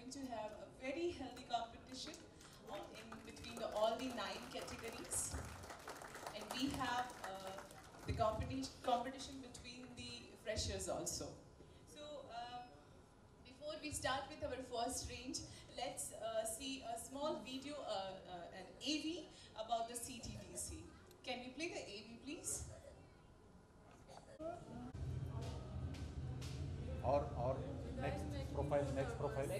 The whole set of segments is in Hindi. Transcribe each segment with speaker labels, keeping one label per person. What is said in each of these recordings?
Speaker 1: going to have a very healthy competition in between all the 9 categories. And we have the competition between the freshers also. So before we start with our first range, let's see a small video, an AV about the CTDC. Can we play the AV, please?
Speaker 2: और next profile.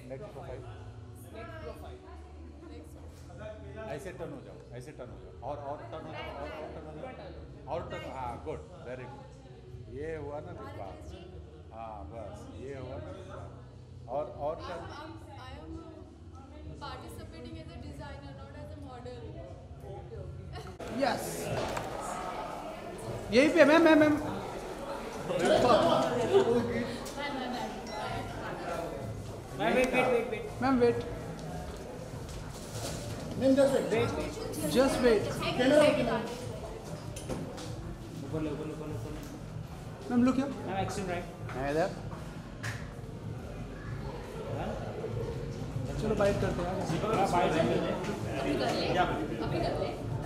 Speaker 2: ऐसे टर्न हो जाओ और टर्न हो जाओ हाँ गुड वेरी गुड ये हुआ ना ठीक बात हाँ बस ये हुआ ना ठीक बात और
Speaker 3: I am participating as a designer, not as a model.
Speaker 4: Yes. यही पे ma'am ma'am wait just wait ma'am look here
Speaker 5: ma'am action right
Speaker 4: मैं इधर चलो बाइट करते हैं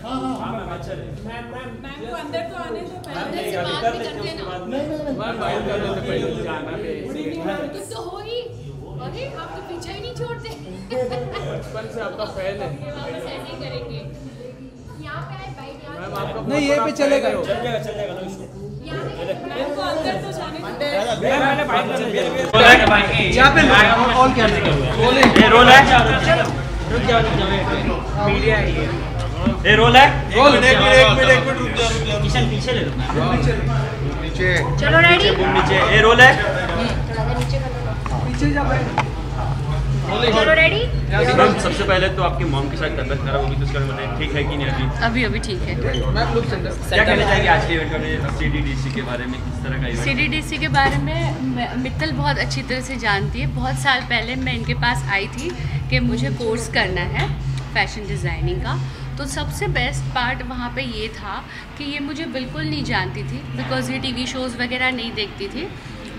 Speaker 5: हाँ मैम अच्छा
Speaker 1: मैम को अंदर तो आने दो पहले।
Speaker 4: मैम बाइट कर लेते पहले
Speaker 3: कुछ तो हो ही, अरे आप तो पीछे ही नहीं छोड़ते।
Speaker 4: बचपन से आपका फैन है
Speaker 3: वापस ऐसे ही करेंगे। यहाँ पे आए बाइट यहाँ
Speaker 4: मैम आपका नहीं ये पे चलेगा
Speaker 5: चल जाएगा नो इशू
Speaker 1: मैम को अंदर तो जाने दो।
Speaker 5: मैंने बाइक कर
Speaker 4: यहाँ पे ऑल क्या
Speaker 5: ये रोल है रुक जाओ मीडिया है ये रोल है एक मिनट रुक जाओ किशन पीछे ले लो
Speaker 4: नीचे
Speaker 3: चलो रेडी
Speaker 5: नीचे ये रोल है
Speaker 4: पीछे जा भाई
Speaker 3: चलो रेडी।
Speaker 5: मैम सबसे पहले तो आपकी मॉम के साथ तबियत खराब होगी तो उसके बारे में ठीक है कि नहीं
Speaker 6: अभी ठीक है।
Speaker 4: मैम लुक सेंटर
Speaker 5: क्या कहना चाहेंगे आज के इवेंट में CTDC के बारे में किस तरह का इवेंट
Speaker 6: CTDC के बारे में मित्तल बहुत अच्छी तरह से जानती है। बहुत साल पहले मैं इनके पास आई थी कि मुझे कोर्स करना है फैशन डिज़ाइनिंग का। तो सबसे बेस्ट पार्ट वहाँ पे ये था कि ये मुझे बिल्कुल नहीं जानती थी बिकॉज़ ये टीवी शोज़ वगैरह नहीं देखती थी।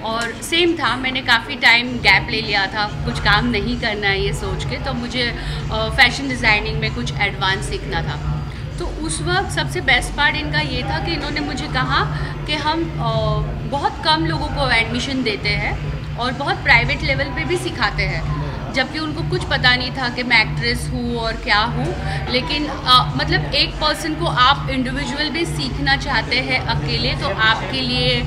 Speaker 6: और सेम था, मैंने काफ़ी टाइम गैप ले लिया था, कुछ काम नहीं करना है ये सोच के, तो मुझे फ़ैशन डिज़ाइनिंग में कुछ एडवांस सीखना था। तो उस वक्त सबसे बेस्ट पार्ट इनका ये था कि इन्होंने मुझे कहा कि हम बहुत कम लोगों को एडमिशन देते हैं और बहुत प्राइवेट लेवल पे भी सिखाते हैं, जबकि उनको कुछ पता नहीं था कि मैं एक्ट्रेस हूँ और क्या हूँ। लेकिन मतलब एक पर्सन को आप इंडिविजुअल भी सीखना चाहते हैं अकेले, तो आपके लिए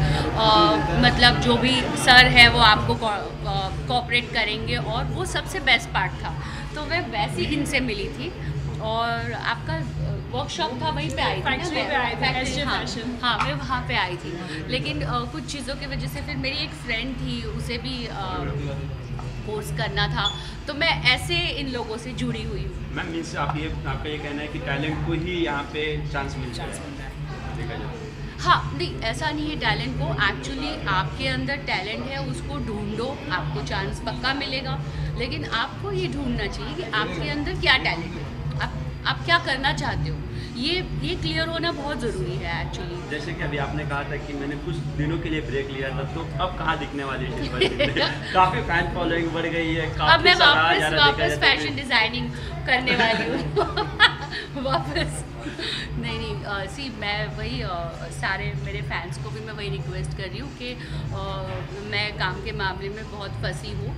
Speaker 6: मतलब जो भी सर है वो आपको कोऑपरेट करेंगे, और वो सबसे बेस्ट पार्ट था। तो मैं वैसे ही इनसे मिली थी और आपका वर्कशॉप था वहीं पे आई थी ना, हाँ मैं वहाँ पे आई थी। लेकिन कुछ चीज़ों की वजह से फिर मेरी एक फ्रेंड थी, उसे भी कोर्स करना था, तो मैं ऐसे इन लोगों से जुड़ी हुई हूँ।
Speaker 5: मैम मीन्स आपका ये कहना है कि टैलेंट को ही यहाँ पे चांस मिलता है देखा जाए।
Speaker 6: हाँ नहीं, ऐसा नहीं है। टैलेंट को एक्चुअली आपके अंदर टैलेंट है, उसको ढूंढो, आपको चांस पक्का मिलेगा। लेकिन आपको ये ढूंढना चाहिए कि आपके अंदर क्या टैलेंट है, आप क्या करना चाहते हो, ये क्लियर होना बहुत ज़रूरी है एक्चुअली।
Speaker 5: जैसे कि अभी आपने कहा था कि मैंने कुछ दिनों के लिए ब्रेक लिया था, तो अब कहाँ दिखने वाली है? काफ़ी फैन फॉलोइंग बढ़ गई है,
Speaker 6: अब मैं वापस फैशन डिज़ाइनिंग करने वाली हूँ वापस नहीं सी मैं वही सारे मेरे फैंस को भी मैं वही रिक्वेस्ट कर रही हूँ कि मैं काम के मामले में बहुत फंसी हूँ।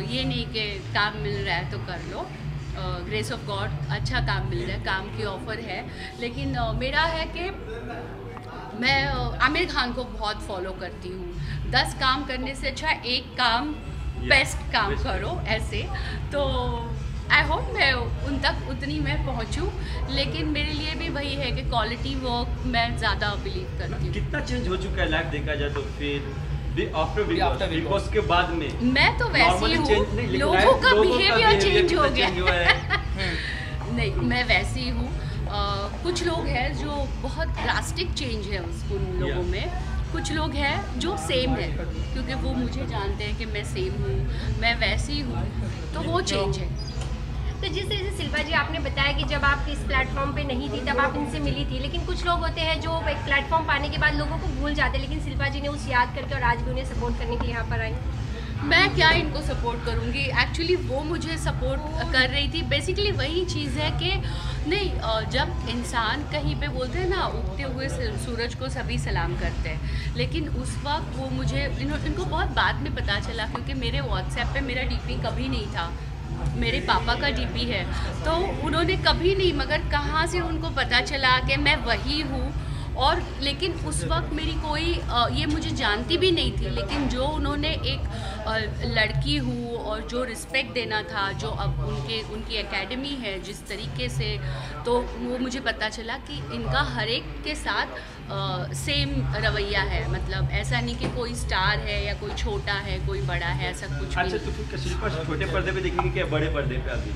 Speaker 6: ये नहीं कि काम मिल रहा है तो कर लो, ग्रेस ऑफ गॉड अच्छा काम मिल रहा है, काम की ऑफ़र है। लेकिन मेरा है कि मैं आमिर खान को बहुत फॉलो करती हूँ। 10 काम करने से अच्छा एक काम बेस्ट काम करो ऐसे। तो आई होप मैं उन तक उतनी मैं पहुँचूँ, लेकिन मेरे लिए भी वही है कि क्वालिटी वर्क मैं ज़्यादा बिलीव करती हूँ।
Speaker 5: कितना चेंज हो चुका है लाइफ देखा जाए तो? फिर आफ्टर बिग बॉस के बाद में
Speaker 6: मैं तो वैसी हूँ, लोगों का बिहेवियर चेंज हो गया नहीं मैं वैसी हूँ। कुछ लोग हैं जो बहुत ड्रास्टिक चेंज है उन लोगों में, कुछ लोग हैं जो सेम है, क्योंकि वो मुझे जानते हैं कि मैं सेम हूँ, मैं वैसी हूँ, तो वो चेंज है।
Speaker 3: तो जिस तरह से शिल्पा जी आपने बताया कि जब आप इस प्लेटफॉर्म पे नहीं थी तब आप इनसे मिली थी, लेकिन कुछ लोग होते हैं जो एक प्लेटफॉर्म पाने के बाद लोगों को भूल जाते हैं, लेकिन शिल्पा जी ने उस याद करके और आज भी उन्हें सपोर्ट करने के लिए यहाँ पर आई।
Speaker 6: मैं क्या इनको सपोर्ट करूँगी, एक्चुअली वो मुझे सपोर्ट कर रही थी। बेसिकली वही चीज़ है कि नहीं, जब इंसान कहीं पे बोलते हैं ना, उगते हुए सूरज को सभी सलाम करते हैं, लेकिन उस वक्त वो मुझे इनको बहुत बाद में पता चला, क्योंकि मेरे व्हाट्सएप पे मेरा डीपी कभी नहीं था, मेरे पापा का डीपी है, तो उन्होंने कभी नहीं, मगर कहाँ से उनको पता चला कि मैं वही हूँ। और लेकिन उस वक्त मेरी कोई ये मुझे जानती भी नहीं थी, लेकिन जो उन्होंने एक लड़की हूँ और जो रिस्पेक्ट देना था, जो अब उनकी एकेडमी है जिस तरीके से, तो वो मुझे पता चला कि इनका हर एक के साथ सेम रवैया है। मतलब ऐसा नहीं कि कोई स्टार है या कोई छोटा है कोई बड़ा है, ऐसा कुछ
Speaker 5: अच्छा, तो फिर शिल्पा छोटे पर्दे पे देखेंगे क्या बड़े पर्दे पे अभी?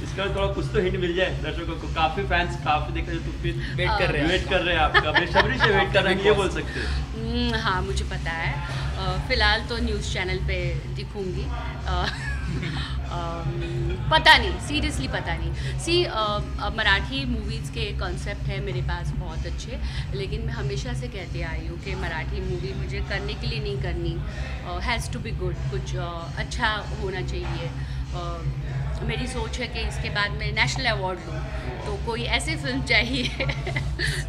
Speaker 5: इसका थोड़ा कुछ तो हिंट मिल जाए दर्शकों को। काफी फैंस काफी देख रहे हैं, तो फिर वेट कर रहे हैं आपका, बेसब्री से वेट कर रहे हैं, ये बोल सकते हैं।
Speaker 6: हाँ, मुझे पता है। फ़िलहाल तो न्यूज़ चैनल पे दिखूंगी। पता नहीं, सीरियसली पता नहीं। मराठी मूवीज़ के कॉन्सेप्ट है मेरे पास बहुत अच्छे, लेकिन मैं हमेशा से कहती आई हूँ कि मराठी मूवी मुझे करने के लिए नहीं करनी, हैज़ टू बी गुड, कुछ अच्छा होना चाहिए। मेरी सोच है कि इसके बाद मैं नेशनल अवार्ड लूँ, तो कोई ऐसी फिल्म चाहिए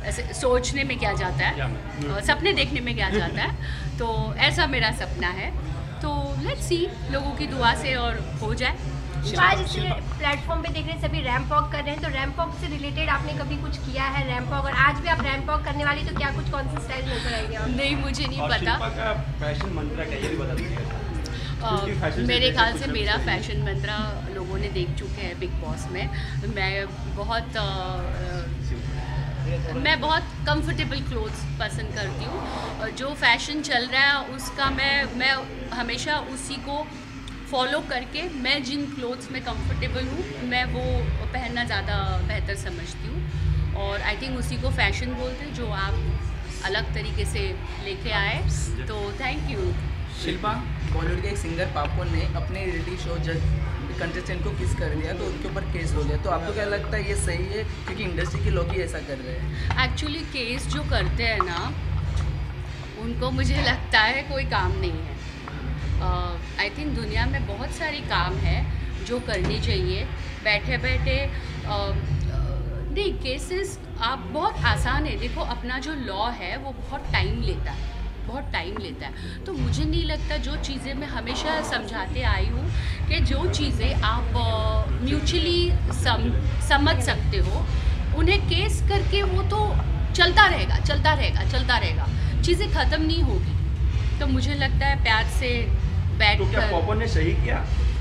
Speaker 6: ऐसे सोचने में क्या जाता है, सपने देखने में क्या जाता है, तो ऐसा मेरा सपना है। तो लेट्स सी, लोगों की दुआ से और हो जाए।
Speaker 3: आज इस प्लेटफॉर्म पे देख रहे हैं सभी रैंप वॉक कर रहे हैं, तो रैंप वॉक से रिलेटेड आपने कभी कुछ किया है रैंप वॉक, और आज भी आप रैंप वॉक करने वाली, तो क्या कुछ कौन सा स्टाइल नजर आएंगे आप?
Speaker 6: नहीं, मुझे नहीं पता।
Speaker 5: शिल्पा का फैशन मंत्रा क्या, ये भी बता दीजिए।
Speaker 6: मेरे ख्याल से मेरा फैशन मंत्रा लोगों ने देख चुके हैं बिग बॉस में। मैं बहुत कंफर्टेबल क्लोथ्स पसंद करती हूँ। जो फैशन चल रहा है उसका मैं हमेशा उसी को फॉलो करके, मैं जिन क्लोथ्स में कंफर्टेबल हूँ मैं वो पहनना ज़्यादा बेहतर समझती हूँ, और आई थिंक उसी को फैशन बोलते हैं, जो आप अलग तरीके से लेके आए, तो थैंक यू।
Speaker 4: शिल्पा, बॉलीवुड के एक सिंगर पापोन ने अपने रियलिटी शो जज कंटेस्टेंट को किस कर दिया, तो उनके ऊपर केस हो गया, तो आपको क्या लगता है ये सही है, क्योंकि इंडस्ट्री के लोग ही ऐसा कर रहे हैं?
Speaker 6: एक्चुअली केस जो करते हैं ना, उनको मुझे लगता है कोई काम नहीं है। आई थिंक दुनिया में बहुत सारी काम है जो करनी चाहिए, बैठे बैठे नहीं। केसेस आप बहुत आसान है, देखो अपना जो लॉ है वो बहुत टाइम लेता है, बहुत टाइम लेता है। तो मुझे नहीं लगता, जो चीज़ें मैं हमेशा समझाते आई हूँ कि जो चीज़ें आप म्यूचुअली समझ सकते हो, उन्हें केस करके वो तो चलता रहेगा, चलता रहेगा, चलता रहेगा, चीज़ें ख़त्म नहीं होगी। तो मुझे लगता है प्यार से बैठ
Speaker 5: तो क्या पॉपन ने सही किया?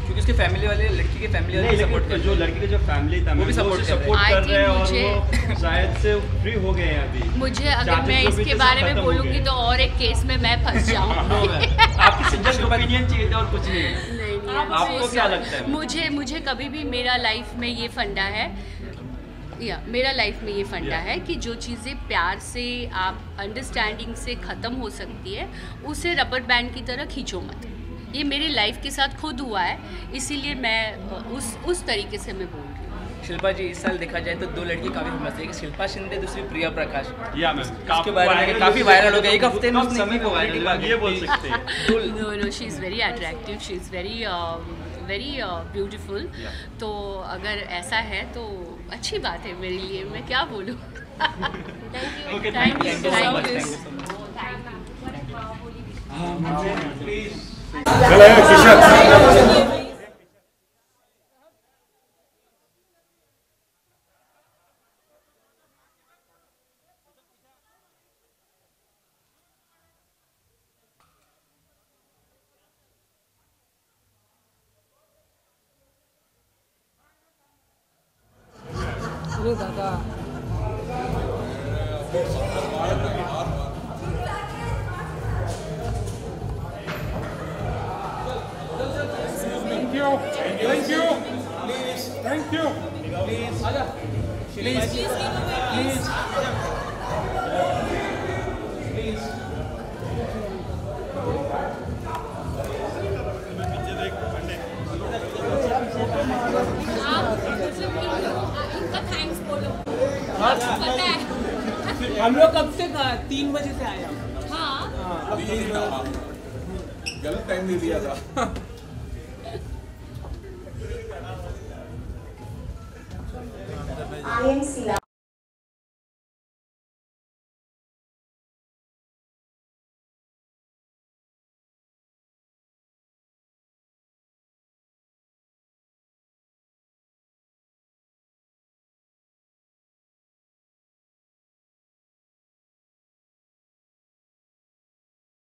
Speaker 4: क्योंकि उसके फैमिली वाले, लड़की के फैमिली वाले सपोर्ट कर,
Speaker 5: जो लड़की के जो फैमिली था
Speaker 4: वो भी सपोर्ट कर
Speaker 5: रहे हैं, और वो शायद से फ्री हो गए हैं अभी।
Speaker 6: मुझे अगर मैं इसके बारे में बोलूँगी तो और एक केस में मैं फंस जाऊँगी।
Speaker 5: आपकी सिंगल ओपिनियन चाहिए था और कुछ नहीं। आपको क्या लगता है?
Speaker 6: मुझे कभी भी मेरा लाइफ में ये फंडा है, मेरा लाइफ में ये फंडा है कि जो चीज़ें प्यार से, आप अंडरस्टैंडिंग से ख़त्म हो सकती है, उसे रबर बैंड की तरह खींचो मत। ये मेरी लाइफ के साथ खुद हुआ है, इसीलिए मैं उस तरीके से मैं बोल रही हूँ।
Speaker 4: शिल्पा जी, इस साल देखा जाए तो दो लड़की काफ़ी फेमस है, एक शिल्पा शिंदे, दूसरी प्रिया प्रकाश।
Speaker 5: या मैम,
Speaker 4: उसके बारे में काफ़ी वायरल हो गया, एक हफ्ते में उसने
Speaker 5: को वायरल, ये बोल सकते हैं।
Speaker 6: No, she is very attractive, she is very beautiful. तो अगर ऐसा है तो अच्छी बात है मेरे लिए, मैं क्या बोलूँ। Thank you.
Speaker 4: अरे दादा,
Speaker 7: हम लोग कब से 3 बजे से आए हैं।
Speaker 6: हाँ,
Speaker 7: गलत टाइम दे दिया था।
Speaker 8: I am Sila.